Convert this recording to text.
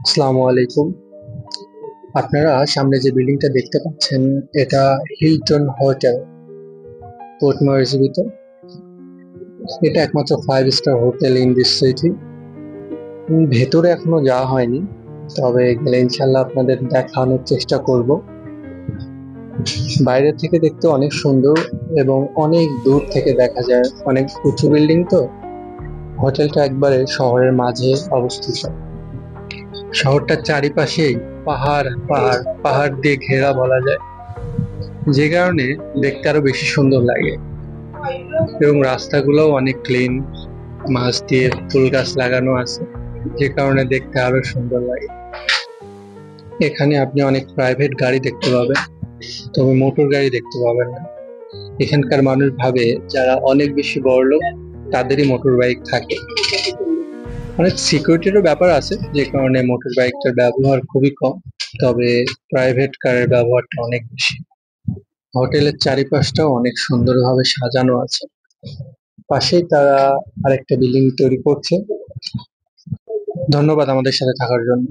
আসসালামু আলাইকুম। আপনারা সামনে যে বিল্ডিংটা দেখতে পাচ্ছেন এটা হিলটন হোটেল পোর্ট মরিসবিতে। এটা একমাত্র 5 star hotel in this city. ভেতরে এখনো যাওয়া হয়নি, তবে গেলে ইনশাল্লাহ আপনাদের দেখানোর চেষ্টা করব। বাইরে থেকে দেখতে অনেক সুন্দর এবং অনেক দূর থেকে দেখা যায়, অনেক উঁচু বিল্ডিং তো। হোটেলটা একবারে শহরের মাঝে অবস্থিত। শহরটার চারিপাশেই পাহাড় পাহাড় পাহাড় দিয়ে ঘেরা বলা যায়, যে কারণে দেখতে আরো বেশি সুন্দর লাগে। এবং রাস্তাগুলোও অনেক ক্লিন, মাঝ দিয়ে ফুল গাছ লাগানো আছে, যে কারণে দেখতে আরো সুন্দর লাগে। এখানে আপনি অনেক প্রাইভেট গাড়ি দেখতে পাবেন, তবে মোটর গাড়ি দেখতে পাবেন না। এখানকার মানুষ ভাবে যারা অনেক বেশি বড়লোক তাদেরই মোটর বাইক থাকে। অনেক সিকিউরিটিরও ব্যাপার আছে, যে কারণে মোটর বাইকটার ব্যবহার খুবই কম, তবে প্রাইভেট কারের ব্যবহারটা অনেক বেশি। হোটেলের চারিপাশটাও অনেক সুন্দরভাবে সাজানো আছে। পাশেই তারা আরেকটা বিল্ডিং তৈরি করছে। ধন্যবাদ আমাদের সাথে থাকার জন্য।